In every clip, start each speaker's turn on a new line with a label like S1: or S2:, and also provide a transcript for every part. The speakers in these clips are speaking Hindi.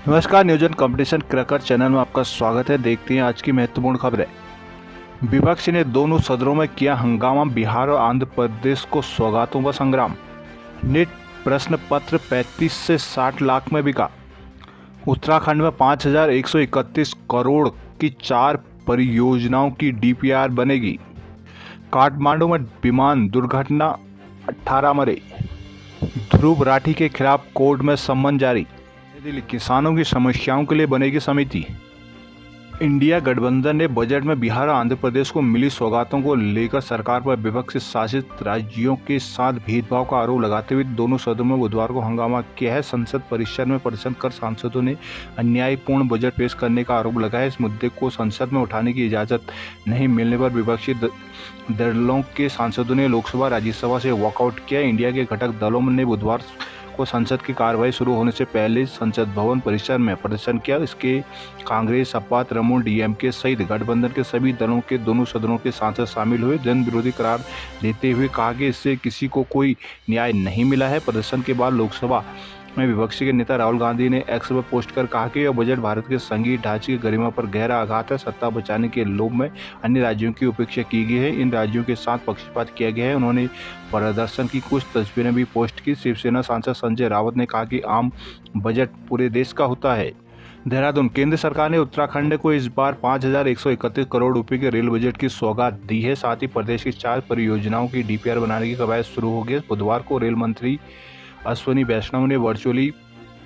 S1: नमस्कार, नियोजन कंपटीशन क्रैकर चैनल में आपका स्वागत है। देखते हैं आज की महत्वपूर्ण खबरें। विपक्ष ने दोनों सदनों में किया हंगामा, बिहार और आंध्र प्रदेश को सौगातों का संग्राम। नीट प्रश्न पत्र 35 से 60 लाख में बिका। उत्तराखंड में 5,131 करोड़ की 4 परियोजनाओं की डीपीआर बनेगी। काठमांडू में विमान दुर्घटना, 18 मरे। ध्रुव राठी के खिलाफ कोर्ट में सम्मन जारी। नई दिल्ली, किसानों की समस्याओं के लिए बनेगी समिति। इंडिया गठबंधन ने बजट में बिहार और आंध्र प्रदेश को मिली सौगातों को लेकर सरकार पर विपक्ष शासित राज्यों के साथ भेदभाव का आरोप लगाते हुए दोनों सदनों में बुधवार को हंगामा किया है। संसद परिसर में प्रदर्शन कर सांसदों ने अन्यायपूर्ण बजट पेश करने का आरोप लगाया। इस मुद्दे को संसद में उठाने की इजाजत नहीं मिलने पर विपक्षी दलों के सांसदों ने लोकसभा राज्यसभा से वॉकआउट किया। इंडिया के घटक दलों ने बुधवार को संसद की कार्यवाही शुरू होने से पहले संसद भवन परिसर में प्रदर्शन किया। इसके कांग्रेस, सपा, तृणमूल, डीएमके सहित गठबंधन के सभी दलों के दोनों सदनों के सांसद शामिल हुए। जन विरोधी करार देते हुए कहा कि इससे किसी को कोई न्याय नहीं मिला है। प्रदर्शन के बाद लोकसभा में विपक्षी के नेता राहुल गांधी ने एक्स पर पोस्ट कर कहा कि यह बजट भारत के संघीय ढांचे की गरिमा पर गहरा आघात है। सत्ता बचाने के लोभ में अन्य राज्यों की उपेक्षा की गई है। इन राज्यों के साथ पक्षपात किया गया है। उन्होंने प्रदर्शन की कुछ तस्वीरें भी पोस्ट की। शिवसेना सांसद संजय रावत ने कहा कि आम बजट पूरे देश का होता है। देहरादून, केंद्र सरकार ने उत्तराखंड को इस बार 5,131 करोड़ रुपए के रेल बजट की सौगात दी है। साथ ही प्रदेश की 4 परियोजनाओं की डीपीआर बनाने की कवायद शुरू हो गई। बुधवार को रेल मंत्री अश्विनी वैष्णव ने वर्चुअली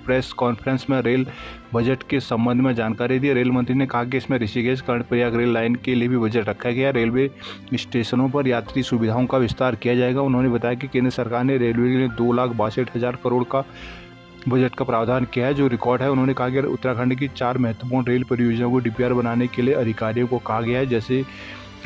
S1: प्रेस कॉन्फ्रेंस में रेल बजट के संबंध में जानकारी दी। रेल मंत्री ने कहा कि इसमें ऋषिकेश कर्णप्रयाग रेल लाइन के लिए भी बजट रखा गया है। रेलवे स्टेशनों पर यात्री सुविधाओं का विस्तार किया जाएगा। उन्होंने बताया कि केंद्र सरकार ने रेलवे के लिए 2,62,000 करोड़ का बजट का प्रावधान किया है, जो रिकॉर्ड है। उन्होंने कहा कि उत्तराखंड की 4 महत्वपूर्ण रेल परियोजनाओं को डीपीआर बनाने के लिए अधिकारियों को कहा गया है।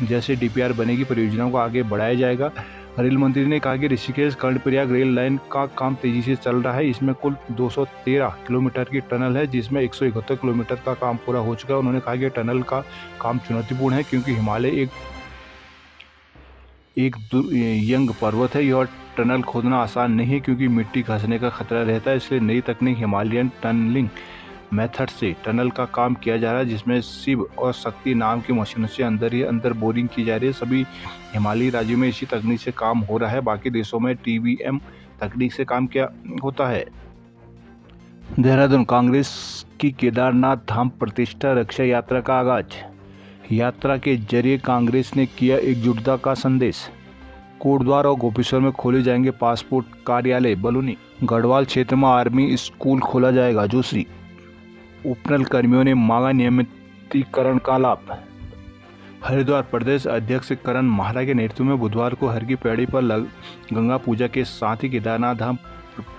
S1: जैसे डीपीआर बनेगी, परियोजनाओं को आगे बढ़ाया जाएगा। रेल मंत्री ने कहा कि ऋषिकेश कर्णप्रयाग रेल लाइन का काम तेजी से चल रहा है। इसमें कुल 213 किलोमीटर की टनल है, जिसमें 171 किलोमीटर का काम पूरा हो चुका है। उन्होंने कहा कि टनल का काम चुनौतीपूर्ण है, क्योंकि हिमालय एक यंग पर्वत है। यह टनल खोदना आसान नहीं है, क्योंकि मिट्टी घसने का खतरा रहता है। इसलिए नई तकनीक हिमालयन टनलिंग मेथड से टनल का काम किया जा रहा है, जिसमें शिव और शक्ति नाम की मशीनों से अंदर बोरिंग की जा रही है। सभी हिमालयी राज्यों में इसी तकनीक से काम हो रहा है। बाकी देशों में टीवीएम तकनीक से काम किया होता है। देहरादून, कांग्रेस की केदारनाथ धाम प्रतिष्ठा रक्षा यात्रा का आगाज। यात्रा के जरिए कांग्रेस ने किया एकजुटता का संदेश। कोटद्वार और गोपेश्वर में खोले जाएंगे पासपोर्ट कार्यालय। बलूनी, गढ़वाल क्षेत्र में आर्मी स्कूल खोला जाएगा। जोशी, उपनल कर्मियों ने मांगा नियमितीकरण का लाभ। हरिद्वार, प्रदेश अध्यक्ष करण माहरा के नेतृत्व में बुधवार को हर की पैड़ी पर गंगा पूजा के साथ ही केदारनाथ धाम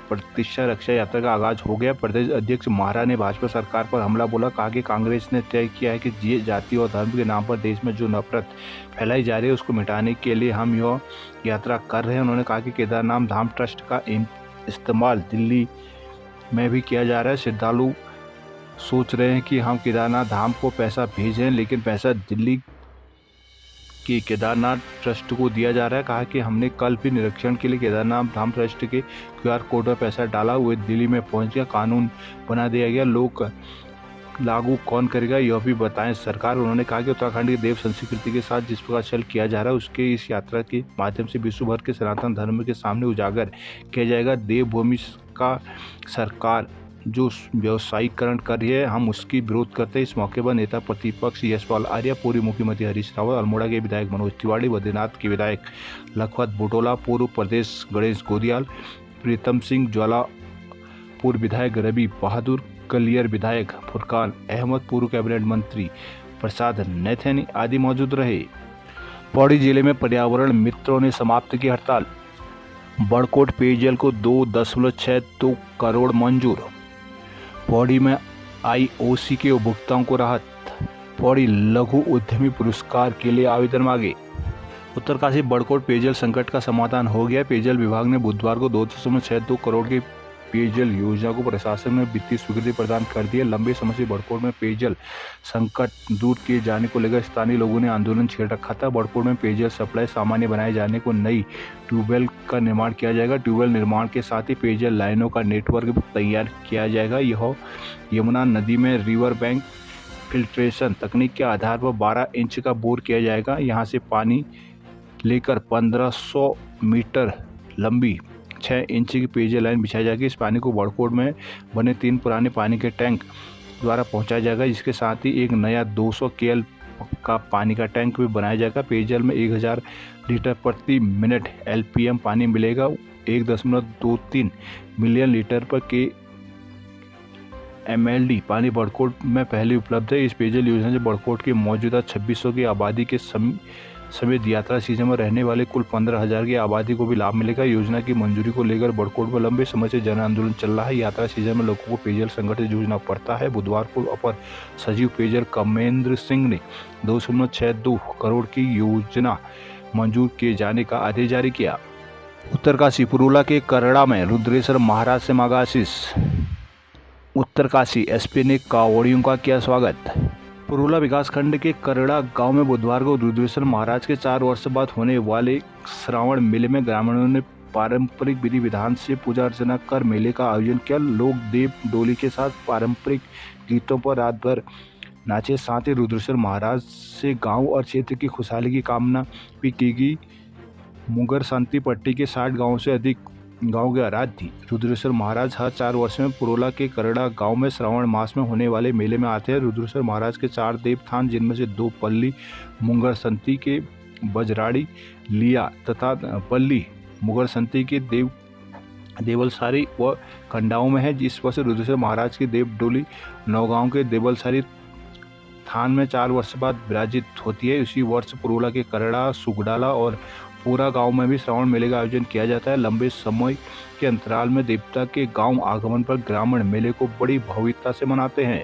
S1: प्रतिष्ठा रक्षा यात्रा का आगाज हो गया। प्रदेश अध्यक्ष माहरा ने भाजपा सरकार पर हमला बोला। कहा कि कांग्रेस ने तय किया है कि जाति और धर्म के नाम पर देश में जो नफरत फैलाई जा रही है, उसको मिटाने के लिए हम यह यात्रा कर रहे हैं। उन्होंने कहा कि केदारनाथ धाम ट्रस्ट का इस्तेमाल दिल्ली में भी किया जा रहा है। श्रद्धालु सोच रहे हैं कि हम केदारनाथ धाम को पैसा भेजें, लेकिन पैसा दिल्ली के केदारनाथ ट्रस्ट को दिया जा रहा है। कहा कि हमने कल भी निरीक्षण के लिए केदारनाथ धाम ट्रस्ट के क्यूआर कोड पर पैसा डाला, हुए दिल्ली में पहुंच गया, कानून बना दिया गया। लोग लागू कौन करेगा, यह भी बताएं सरकार। उन्होंने कहा कि उत्तराखंड की देव संस्कृति के साथ जिस प्रकार छल किया जा रहा है, उसके इस यात्रा के माध्यम से विश्व भर के सनातन धर्म के सामने उजागर किया जाएगा। देवभूमि का सरकार जो व्यवसायीकरण कर रही है, हम उसकी विरोध करते हैं। इस मौके पर नेता प्रतिपक्ष यशपाल आर्य, पूर्व मुख्यमंत्री हरीश रावत, अल्मोड़ा के विधायक मनोज तिवारी, बद्रीनाथ के विधायक लखपत बुटोला, पूर्व प्रदेश गणेश गोदियाल, प्रीतम सिंह ज्वाला, पूर्व विधायक रवि बहादुर, कलियर विधायक फुरकान अहमद, पूर्व कैबिनेट मंत्री प्रसाद नैथानी आदि मौजूद रहे। पौड़ी जिले में पर्यावरण मित्रों ने समाप्त की हड़ताल। बड़कोट पेयजल को 2.62 करोड़ मंजूर। पौड़ी में आईओसी के उपभोक्ताओं को राहत। पौड़ी लघु उद्यमी पुरस्कार के लिए आवेदन मांगे। उत्तरकाशी बड़कोट पेयजल संकट का समाधान हो गया। पेयजल विभाग ने बुधवार को 2.62 करोड़ की पेयजल योजना को प्रशासन में वित्तीय स्वीकृति प्रदान कर दी है। लंबे समय से बड़कोट में पेयजल संकट दूर किए जाने को लेकर स्थानीय लोगों ने आंदोलन छेड़ रखा था। बड़कोट में पेयजल सप्लाई सामान्य बनाए जाने को नई ट्यूबवेल का निर्माण किया जाएगा। ट्यूबवेल निर्माण के साथ ही पेयजल लाइनों का नेटवर्क तैयार किया जाएगा। यह यमुना नदी में रिवर बैंक फिल्ट्रेशन तकनीक के आधार पर 12 इंच का बोर किया जाएगा। यहाँ से पानी लेकर 1500 मीटर लंबी 6 इंच की पेयजल लाइन बिछाई जाएगी। इस पानी को बड़कोट में बने 3 पुराने पानी के टैंक द्वारा पहुंचाया जाएगा, जिसके साथ ही एक नया 200 KL का पानी का टैंक भी बनाया जाएगा। पेयजल में 1000 लीटर प्रति मिनट LPM पानी मिलेगा। 1.23 मिलियन लीटर पर के MLD पानी बड़कोट में पहले उपलब्ध है। इस पेयजल योजना से बड़कोट की मौजूदा 2600 की आबादी के समेत यात्रा सीजन में रहने वाले कुल 15,000 की आबादी को भी लाभ मिलेगा। योजना की मंजूरी को लेकर बड़कोट में लंबे समय से जन आंदोलन चल रहा है। यात्रा सीजन में लोगों को पेयजल संकट से जूझना पड़ता है। बुधवार को अपर सचिव पेयजल कमेंद्र सिंह ने 2.62 करोड़ की योजना मंजूर किए जाने का आदेश जारी किया। उत्तरकाशी पुरुला के करड़ा में रुद्रेश्वर महाराज से मांगा आशीष। उत्तरकाशी SP ने कांवड़ियों का किया स्वागत। पुरुला विकासखंड के करड़ा गांव में बुधवार को रुद्रेश्वर महाराज के 4 वर्ष बाद होने वाले श्रावण मेले में ग्रामीणों ने पारंपरिक विधि विधान से पूजा अर्चना कर मेले का आयोजन किया। लोग देव डोली के साथ पारंपरिक गीतों पर रात भर नाचे। साथ ही रुद्रेश्वर महाराज से गांव और क्षेत्र की खुशहाली की कामना भी की गई। मुगर शांति पट्टी के 60 गाँव से अधिक गांव के आराध्य रुद्रेश्वर महाराज हर 4 वर्ष में पुरोला के करड़ा गांव में श्रावण मास में होने वाले मेले में आते हैं। रुद्रेश्वर महाराज के 4 देवस्थान, जिनमें से 2 पल्ली मुंगर संती के बजराड़ी लिया तथा पल्ली मुगर संती के देवलसारी व खंडाओं में है। जिस वर्ष रुद्रेश्वर महाराज की देव डोली नौगांव के देवलसारी थान में 4 वर्ष बाद विराजित होती है। इसी वर्ष पुरोला के करड़ा, सुगडाला और पूरा गांव में भी श्रावण मेले का आयोजन किया जाता है। लंबे समय के अंतराल में देवता के गांव आगमन पर ग्रामीण मेले को बड़ी भव्यता से मनाते हैं।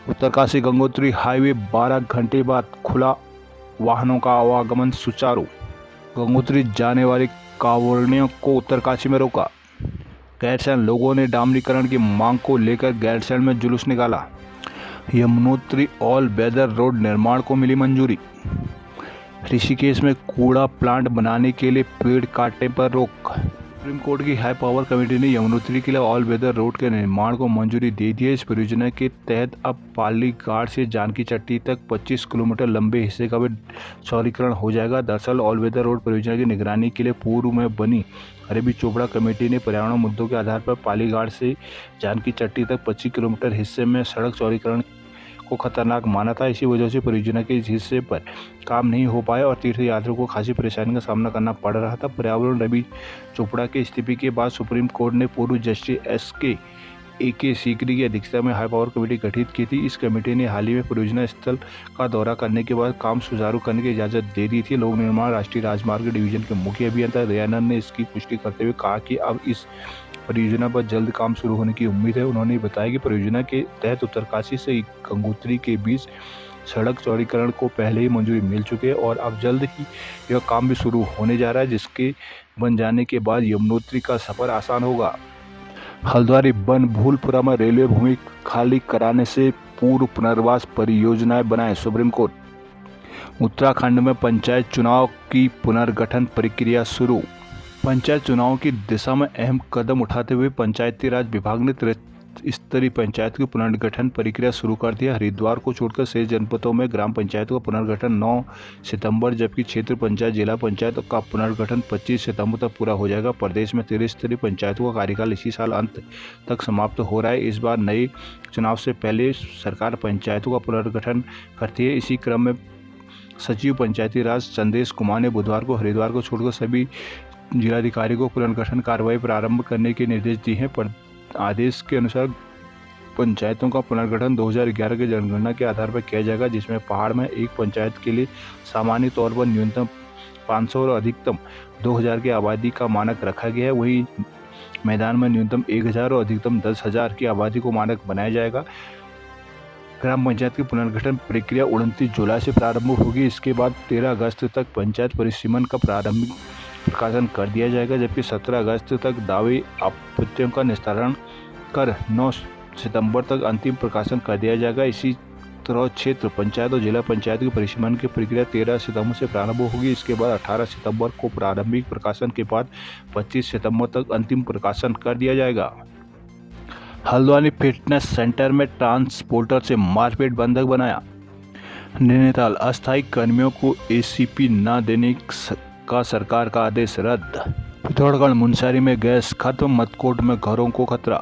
S1: उत्तरकाशी गंगोत्री हाईवे 12 घंटे बाद खुला, वाहनों का आवागमन सुचारू। गंगोत्री जाने वाले कांवड़ियों को उत्तरकाशी में रोका। गैरसैंण लोगों ने डामरीकरण की मांग को लेकर गैरसैंण में जुलूस निकाला। यमुनोत्री ऑल वेदर रोड निर्माण को मिली मंजूरी। ऋषिकेश में कूड़ा प्लांट बनाने के लिए पेड़ काटने पर रोक। सुप्रीम कोर्ट की हाई पावर कमेटी ने यमुनोत्री के लिए ऑल वेदर रोड के निर्माण को मंजूरी दे दी है। इस परियोजना के तहत अब पाली घाट से जानकी चट्टी तक 25 किलोमीटर लंबे हिस्से का भी चौड़ीकरण हो जाएगा। दरअसल ऑल वेदर रोड परियोजना की निगरानी के लिए पूर्व में बनी अरबी चोपड़ा कमेटी ने पर्यावरण मुद्दों के आधार पर पाली घाट से जानकी चट्टी तक 25 किलोमीटर हिस्से में सड़क चौड़ीकरण को खतरनाक माना था। इसी वजह से परियोजना के इस हिस्से पर काम नहीं हो पाया और तीर्थयात्रियों को खासी परेशानी का सामना करना पड़ रहा था। पर्यावरण रवि चोपड़ा के इस्तीफे के बाद सुप्रीम कोर्ट ने पूर्व जस्टिस SK सीकरी की अध्यक्षता में हाई पावर कमेटी गठित की थी। इस कमेटी ने हाल ही में परियोजना स्थल का दौरा करने के बाद काम सुचारू करने की इजाज़त दे दी थी। लोक निर्माण राष्ट्रीय राजमार्ग डिवीजन के मुख्य अभियंता दयानंद ने इसकी पुष्टि करते हुए कहा कि अब इस परियोजना पर जल्द काम शुरू होने की उम्मीद है। उन्होंने बताया कि परियोजना के तहत उत्तरकाशी से गंगोत्री के बीच सड़क चौड़ीकरण को पहले ही मंजूरी मिल चुकी है और अब जल्द ही यह काम भी शुरू होने जा रहा है, जिसके बन जाने के बाद यमुनोत्री का सफर आसान होगा। हल्द्वानी बनभूलपुरा में रेलवे भूमि खाली कराने से पूर्व पुनर्वास परियोजनाएं बनाए सुप्रीम कोर्ट। उत्तराखंड में पंचायत चुनाव की पुनर्गठन प्रक्रिया शुरू। पंचायत चुनाव की दिशा में अहम कदम उठाते हुए पंचायती राज विभाग ने स्तरीय पंचायत की पुनर्गठन प्रक्रिया शुरू कर दिया। हरिद्वार को छोड़कर शेष जनपदों में ग्राम पंचायतों का पुनर्गठन 9 सितंबर, जबकि क्षेत्र पंचायत, जिला पंचायत का पुनर्गठन 25 सितंबर तक पूरा हो जाएगा। प्रदेश में 13 स्तरीय पंचायतों का कार्यकाल इसी साल अंत तक समाप्त हो रहा है। इस बार नए चुनाव से पहले सरकार पंचायतों का पुनर्गठन करती है। इसी क्रम में सचिव पंचायती राज चंदेश कुमार ने बुधवार को हरिद्वार को छोड़कर सभी जिलाधिकारी को पुनर्गठन कार्रवाई प्रारंभ करने के निर्देश दिए हैं। आदेश के अनुसार पंचायतों का पुनर्गठन 2011 की जनगणना के आधार पर किया जाएगा, जिसमें पहाड़ में एक पंचायत के लिए सामान्य तौर पर न्यूनतम 500 और अधिकतम 2000 की आबादी का मानक रखा गया है। वहीं मैदान में न्यूनतम 1000 और अधिकतम 10,000 की आबादी को मानक बनाया जाएगा। ग्राम पंचायत की पुनर्गठन प्रक्रिया 29 जुलाई से प्रारंभ होगी। इसके बाद 13 अगस्त तक पंचायत परिसीमन का प्रारंभिक प्रकाशन कर दिया जाएगा, जबकि 17 अगस्त तक दावे आपत्तियों का निस्तारण कर 9 सितंबर तक अंतिम प्रकाशन कर दिया जाएगा। इसी तरह क्षेत्र पंचायत और जिला पंचायत की परिसीमन की प्रक्रिया 13 सितंबर से प्रारंभ होगी। इसके बाद 18 सितंबर को प्रारंभिक प्रकाशन के बाद 25 सितंबर तक अंतिम प्रकाशन कर दिया जाएगा। हल्द्वानी फिटनेस सेंटर में ट्रांसपोर्टर से मारपीट बंधक बनाया। नैनीताल अस्थायी कर्मियों को एसीपी न देने का सरकार का आदेश रद्द। पिथौरागढ़ मुनस्यारी में गैस खत्म, मटकोट में घरों को खतरा।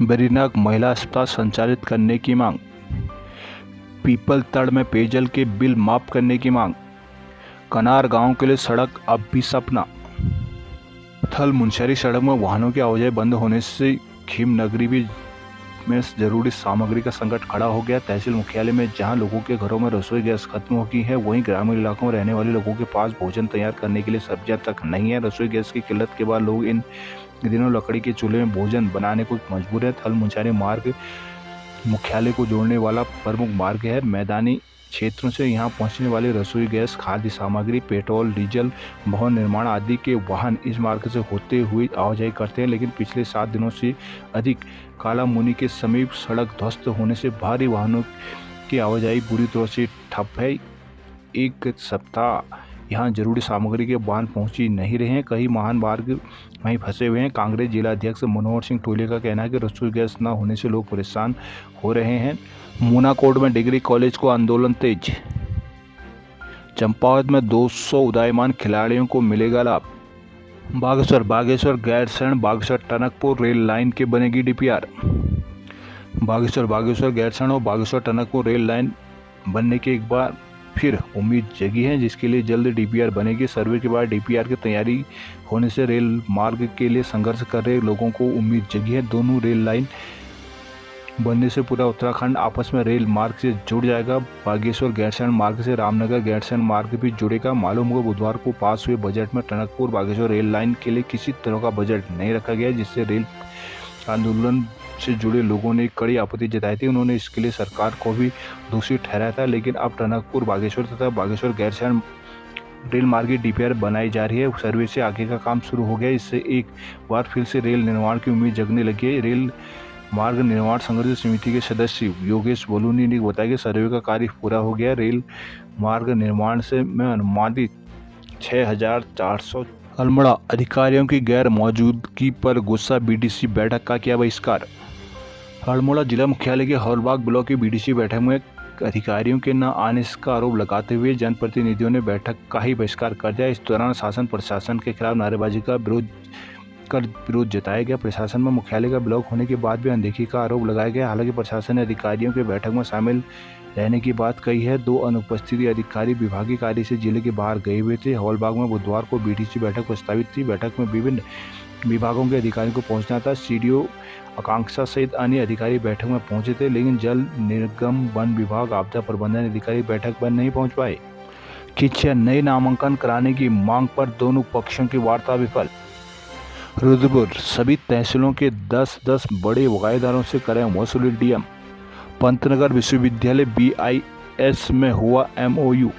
S1: बेरीनाग महिला अस्पताल संचालित करने की मांग। पीपल तड़ में पेयजल के बिल माफ करने की मांग। कनार गांव के लिए सड़क अब भी सपना। थल मुनस्यारी सड़क में वाहनों की आवाजाही बंद होने से खीम नगरी में जरूरी सामग्री का संकट खड़ा हो गया। तहसील मुख्यालय में जहां लोगों के घरों में रसोई गैस खत्म हो गई है, वहीं ग्रामीण इलाकों में रहने वाले लोगों के पास भोजन तैयार करने के लिए सब्जियां तक नहीं है। रसोई गैस की किल्लत के बाद लोग इन दिनों लकड़ी के चूल्हे में भोजन बनाने को मजबूर है। थल मुनस्यारी मार्ग मुख्यालय को जोड़ने वाला प्रमुख मार्ग है। मैदानी क्षेत्रों से यहां पहुंचने वाले रसोई गैस, खाद्य सामग्री, पेट्रोल, डीजल, भवन निर्माण आदि के वाहन इस मार्ग से होते हुए आवाजाही करते हैं, लेकिन पिछले 7 दिनों से अधिक काला मुनी के समीप सड़क ध्वस्त होने से भारी वाहनों की आवाजाही बुरी तरह से ठप है। एक सप्ताह यहां जरूरी सामग्री के वाहन पहुंची नहीं रहे हैं। कई वाहन मार्ग वहीं फंसे हुए हैं। कांग्रेस जिला अध्यक्ष मनोहर सिंह टोले का कहना है कि रसोई गैस न होने से लोग परेशान हो रहे हैं। मूनाकोट में डिग्री कॉलेज को आंदोलन तेज। चंपावत में 200 उदीयमान खिलाड़ियों को मिलेगा लाभ। बागेश्वर गैरसैंण बागेश्वर टनकपुर रेल लाइन के बनेगी डीपीआर। बागेश्वर गैरसैंण और बागेश्वर टनकपुर रेल लाइन बनने के एक बार फिर उम्मीद जगी है, जिसके लिए जल्द डीपीआर बनेगी। सर्वे के बाद डीपीआर की तैयारी होने से रेल मार्ग के लिए संघर्ष कर रहे लोगों को उम्मीद जगी है। दोनों रेल लाइन बनने से पूरा उत्तराखंड आपस में रेल मार्ग से जुड़ जाएगा। बागेश्वर गैरसैंण मार्ग से रामनगर गैरसैंण मार्ग भी जुड़ेगा। मालूम हुआ बुधवार को पास हुए बजट में टनकपुर बागेश्वर रेल लाइन के लिए किसी तरह का बजट नहीं रखा गया, जिससे रेल आंदोलन से जुड़े लोगों ने कड़ी आपत्ति जताई थी। उन्होंने इसके लिए सरकार को भी दोषी ठहराया था, लेकिन अब टनकपुर बागेश्वर तथा बागेश्वर गैरसैंण रेल मार्ग की डीपीआर बनाई जा रही है। सर्वे से आगे का काम शुरू हो गया। इससे एक बार फिर से रेल निर्माण की उम्मीद जगने लगी है। रेल मार्ग निर्माण संघर्ष समिति के सदस्य योगेश बोलूनी ने बताया कि सर्वे का कार्य पूरा हो गया। रेल मार्ग निर्माण से में अनुमानित 6400 अल्मोड़ा अधिकारियों की गैर मौजूदगी पर गुस्सा, बीडीसी बैठक का किया बहिष्कार। अल्मोड़ा जिला मुख्यालय के हौलबाग ब्लॉक की बीडीसी बैठक में अधिकारियों के न आने का आरोप लगाते हुए जनप्रतिनिधियों ने बैठक का ही बहिष्कार कर दिया। इस दौरान शासन प्रशासन के खिलाफ नारेबाजी का विरोध जताया गया। प्रशासन में मुख्यालय का ब्लॉक होने के बाद भी अनदेखी का आरोप लगाया गया। हालांकि प्रशासन ने अधिकारियों के बैठक में शामिल रहने की बात कही है। 2 अनुपस्थित अधिकारी विभागीय कार्य से जिले के बाहर गए हुए थे। हौलबाग में बुधवार को बीडीसी बैठक प्रस्तावित थी। बैठक में विभिन्न विभागों के अधिकारियों को पहुंचना था। सीडीओ आकांक्षा सहित अन्य अधिकारी बैठक में पहुंचे थे, लेकिन जल निगम, वन विभाग, आपदा प्रबंधन अधिकारी बैठक पर नहीं पहुंच पाए। खिचिया नए नामांकन कराने की मांग पर दोनों पक्षों की वार्ता विफल। रुद्रपुर सभी तहसीलों के 10-10 बड़े बकायेदारों से करें वसूली। डीएम पंतनगर विश्वविद्यालय BIS में हुआ MOU।